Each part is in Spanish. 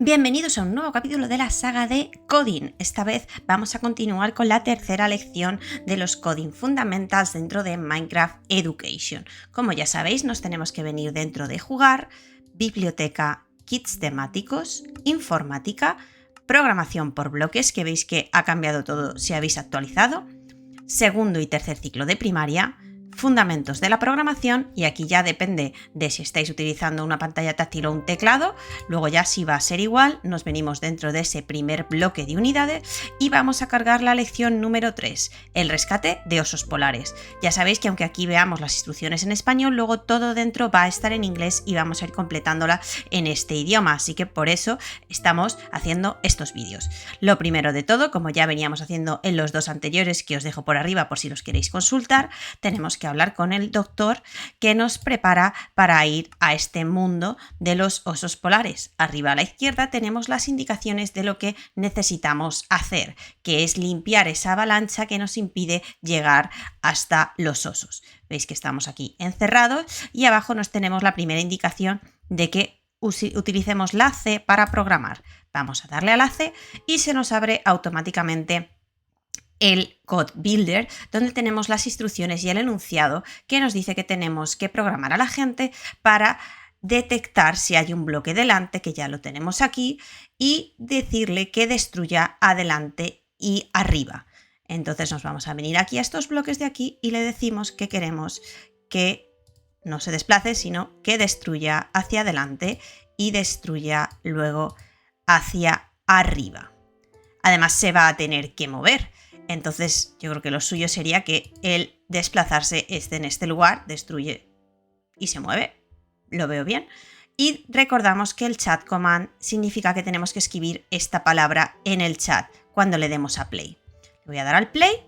Bienvenidos a un nuevo capítulo de la saga de Coding. Esta vez vamos a continuar con la tercera lección de los Coding Fundamentals dentro de Minecraft Education. Como ya sabéis, nos tenemos que venir dentro de Jugar, Biblioteca, Kits temáticos, Informática, Programación por bloques, que veis que ha cambiado todo si habéis actualizado, Segundo y tercer ciclo de primaria, Fundamentos de la programación, y aquí ya depende de si estáis utilizando una pantalla táctil o un teclado. Luego ya si va a ser igual, nos venimos dentro de ese primer bloque de unidades y vamos a cargar la lección número 3, el rescate de osos polares. Ya sabéis que aunque aquí veamos las instrucciones en español, luego todo dentro va a estar en inglés y vamos a ir completándola en este idioma, así que por eso estamos haciendo estos vídeos. Lo primero de todo, como ya veníamos haciendo en los dos anteriores, que os dejo por arriba por si los queréis consultar, tenemos que hablar con el doctor que nos prepara para ir a este mundo de los osos polares. Arriba a la izquierda tenemos las indicaciones de lo que necesitamos hacer, que es limpiar esa avalancha que nos impide llegar hasta los osos. Veis que estamos aquí encerrados y abajo nos tenemos la primera indicación de que utilicemos la C para programar. Vamos a darle a la C y se nos abre automáticamente el Code Builder, donde tenemos las instrucciones y el enunciado que nos dice que tenemos que programar a la gente para detectar si hay un bloque delante, que ya lo tenemos aquí, y decirle que destruya adelante y arriba. Entonces nos vamos a venir aquí a estos bloques de aquí y le decimos que queremos que no se desplace, sino que destruya hacia adelante y destruya luego hacia arriba. Además se va a tener que mover. Entonces yo creo que lo suyo sería que el desplazarse esté en este lugar, destruye y se mueve. Lo veo bien. Y recordamos que el chat command significa que tenemos que escribir esta palabra en el chat cuando le demos a play. Le voy a dar al play,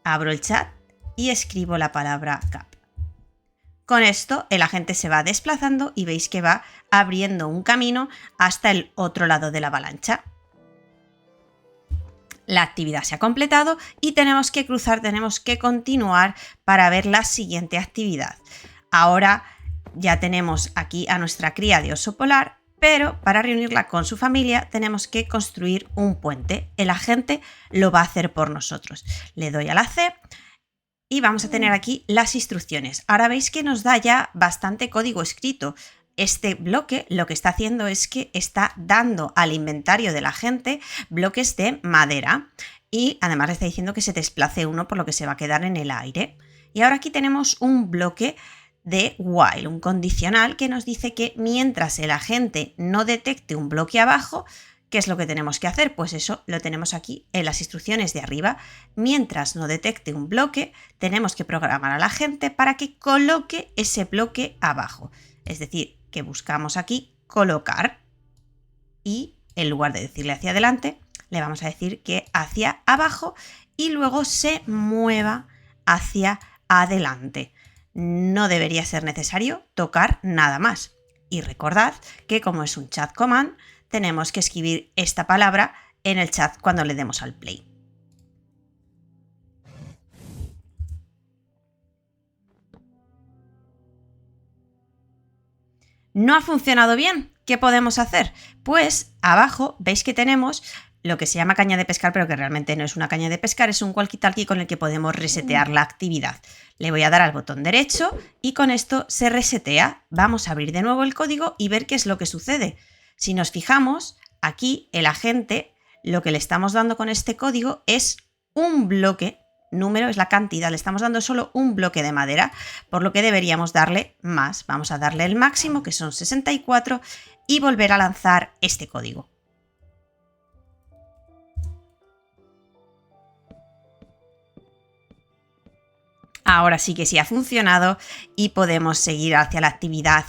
abro el chat y escribo la palabra cap. Con esto el agente se va desplazando y veis que va abriendo un camino hasta el otro lado de la avalancha. La actividad se ha completado y tenemos que cruzar, tenemos que continuar para ver la siguiente actividad. Ahora ya tenemos aquí a nuestra cría de oso polar, pero para reunirla con su familia tenemos que construir un puente. El agente lo va a hacer por nosotros. Le doy a la C y vamos a tener aquí las instrucciones. Ahora veis que nos da ya bastante código escrito. Este bloque lo que está haciendo es que está dando al inventario de la gente bloques de madera y además le está diciendo que se desplace uno, por lo que se va a quedar en el aire. Y ahora aquí tenemos un bloque de while, un condicional que nos dice que mientras el agente no detecte un bloque abajo, ¿qué es lo que tenemos que hacer? Pues eso lo tenemos aquí en las instrucciones de arriba. Mientras no detecte un bloque, tenemos que programar a la gente para que coloque ese bloque abajo. Es decir, que buscamos aquí colocar y en lugar de decirle hacia adelante, le vamos a decir que hacia abajo y luego se mueva hacia adelante. No debería ser necesario tocar nada más. Y recordad que como es un chat command, tenemos que escribir esta palabra en el chat cuando le demos al play. ¿No ha funcionado bien? ¿Qué podemos hacer? Pues abajo veis que tenemos lo que se llama caña de pescar, pero que realmente no es una caña de pescar, es un walkie-talkie con el que podemos resetear la actividad. Le voy a dar al botón derecho y con esto se resetea. Vamos a abrir de nuevo el código y ver qué es lo que sucede. Si nos fijamos, aquí el agente, lo que le estamos dando con este código es un bloque. Número es la cantidad, le estamos dando solo un bloque de madera, por lo que deberíamos darle más. Vamos a darle el máximo, que son 64, y volver a lanzar este código. Ahora sí que sí ha funcionado y podemos seguir hacia la actividad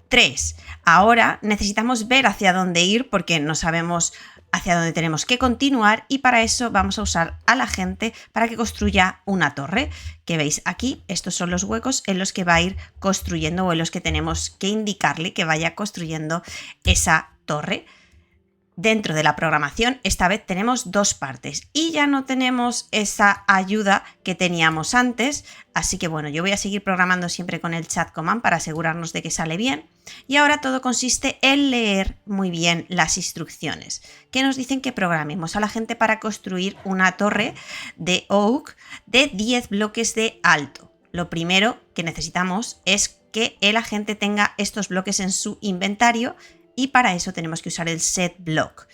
3. Ahora necesitamos ver hacia dónde ir porque no sabemos hacia dónde tenemos que continuar y para eso vamos a usar a la gente para que construya una torre. Que veis aquí, estos son los huecos en los que va a ir construyendo o en los que tenemos que indicarle que vaya construyendo esa torre. Dentro de la programación, esta vez tenemos dos partes y ya no tenemos esa ayuda que teníamos antes, así que bueno, yo voy a seguir programando siempre con el chat command para asegurarnos de que sale bien. Y ahora todo consiste en leer muy bien las instrucciones que nos dicen que programemos a la gente para construir una torre de oak de 10 bloques de alto. Lo primero que necesitamos es que el agente tenga estos bloques en su inventario y para eso tenemos que usar el setBlock.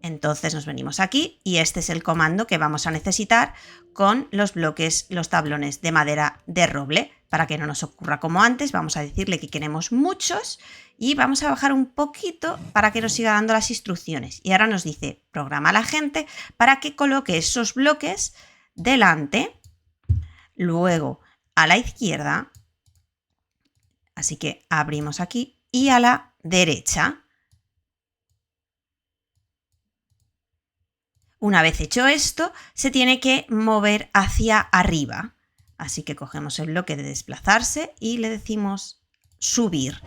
Entonces nos venimos aquí y este es el comando que vamos a necesitar con los bloques, los tablones de madera de roble. Para que no nos ocurra como antes, vamos a decirle que queremos muchos y vamos a bajar un poquito para que nos siga dando las instrucciones. Y ahora nos dice, programa a la gente para que coloque esos bloques delante, luego a la izquierda, así que abrimos aquí, y a la derecha. Una vez hecho esto, se tiene que mover hacia arriba. Así que cogemos el bloque de desplazarse y le decimos subir.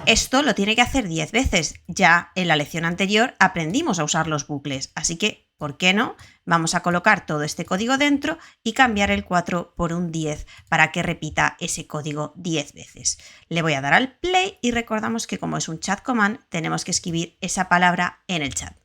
Esto lo tiene que hacer 10 veces. Ya en la lección anterior aprendimos a usar los bucles, así que, ¿por qué no? Vamos a colocar todo este código dentro y cambiar el 4 por un 10 para que repita ese código 10 veces. Le voy a dar al play y recordamos que como es un chat command, tenemos que escribir esa palabra en el chat.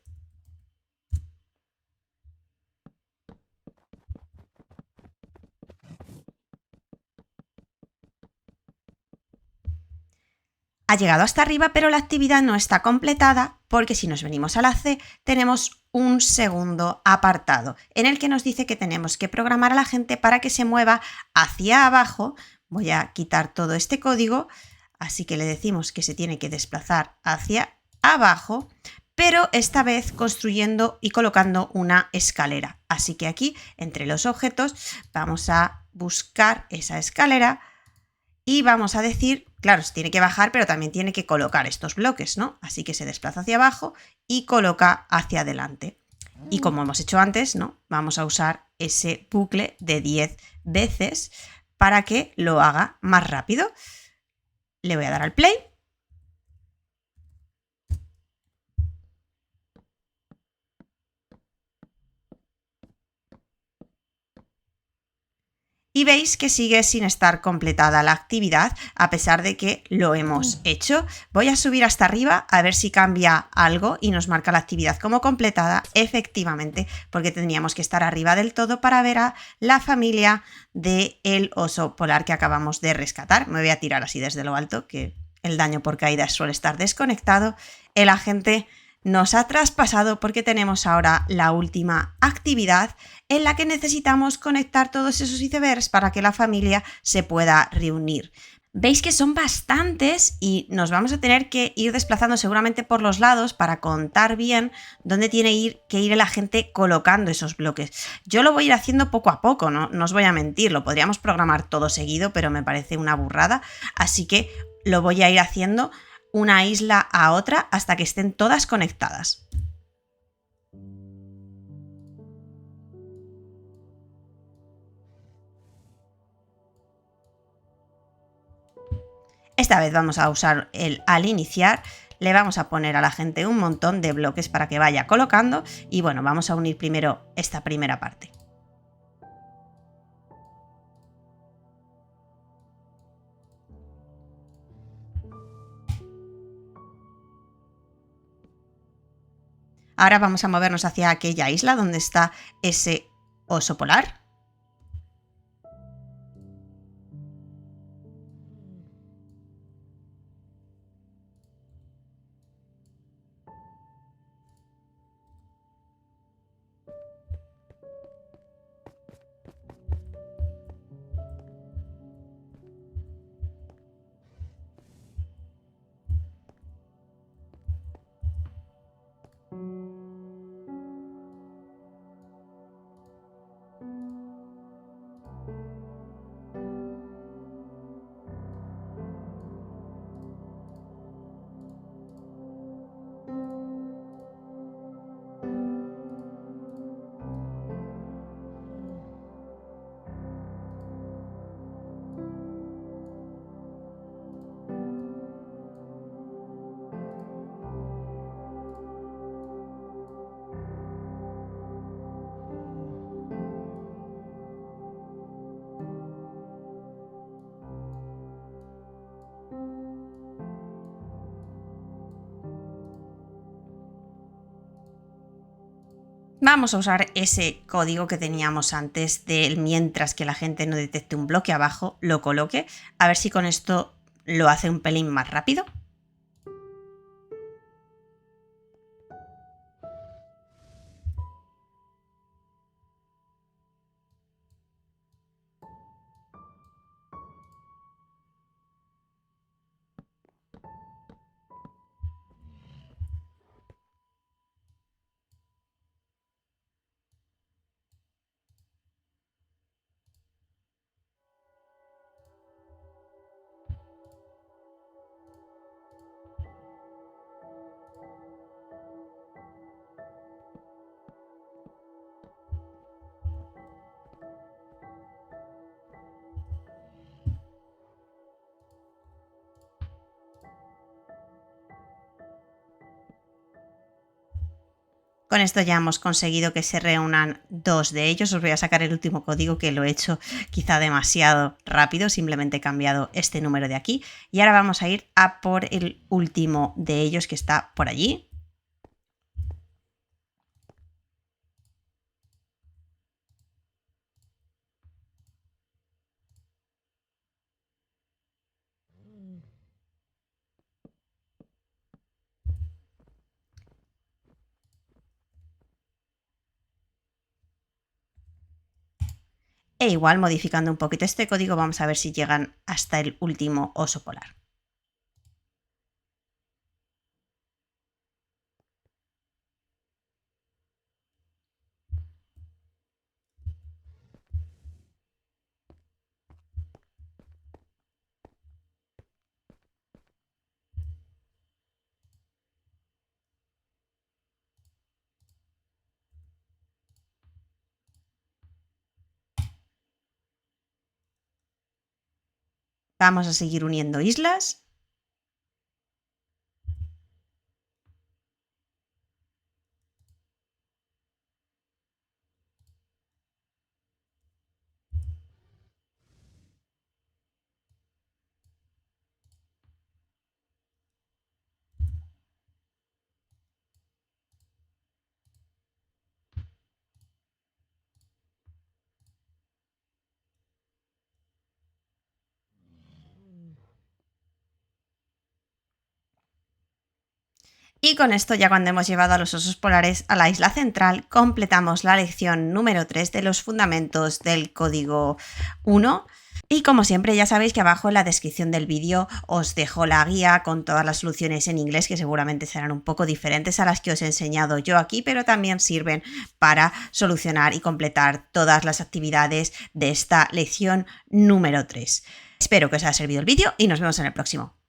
Ha llegado hasta arriba, pero la actividad no está completada porque si nos venimos a la C tenemos un segundo apartado en el que nos dice que tenemos que programar a la gente para que se mueva hacia abajo. Voy a quitar todo este código, así que le decimos que se tiene que desplazar hacia abajo, pero esta vez construyendo y colocando una escalera. Así que aquí, entre los objetos, vamos a buscar esa escalera y vamos a decir, claro, se tiene que bajar, pero también tiene que colocar estos bloques, ¿no? Así que se desplaza hacia abajo y coloca hacia adelante. Y como hemos hecho antes, ¿no? Vamos a usar ese bucle de 10 veces para que lo haga más rápido. Le voy a dar al play. Y veis que sigue sin estar completada la actividad a pesar de que lo hemos hecho. Voy a subir hasta arriba a ver si cambia algo y nos marca la actividad como completada, efectivamente, porque tendríamos que estar arriba del todo para ver a la familia del oso polar que acabamos de rescatar. Me voy a tirar así desde lo alto, que el daño por caída suele estar desconectado. El agente nos ha traspasado porque tenemos ahora la última actividad en la que necesitamos conectar todos esos icebergs para que la familia se pueda reunir. Veis que son bastantes y nos vamos a tener que ir desplazando seguramente por los lados para contar bien dónde tiene que ir la gente colocando esos bloques. Yo lo voy a ir haciendo poco a poco, no os voy a mentir, lo podríamos programar todo seguido, pero me parece una burrada, así que lo voy a ir haciendo una isla a otra hasta que estén todas conectadas. Esta vez vamos a usar el al iniciar, le vamos a poner a la gente un montón de bloques para que vaya colocando y bueno, vamos a unir primero esta primera parte. Ahora vamos a movernos hacia aquella isla donde está ese oso polar. Vamos a usar ese código que teníamos antes del mientras que la gente no detecte un bloque abajo, lo coloque, a ver si con esto lo hace un pelín más rápido. Con esto ya hemos conseguido que se reúnan dos de ellos. Os voy a sacar el último código, que lo he hecho quizá demasiado rápido, simplemente he cambiado este número de aquí. Y ahora vamos a ir a por el último de ellos, que está por allí. E igual, modificando un poquito este código, vamos a ver si llegan hasta el último oso polar. Vamos a seguir uniendo islas. Y con esto, ya cuando hemos llevado a los osos polares a la isla central, completamos la lección número 3 de los fundamentos del código 1. Y como siempre, ya sabéis que abajo en la descripción del vídeo os dejo la guía con todas las soluciones en inglés, que seguramente serán un poco diferentes a las que os he enseñado yo aquí, pero también sirven para solucionar y completar todas las actividades de esta lección número 3. Espero que os haya servido el vídeo y nos vemos en el próximo.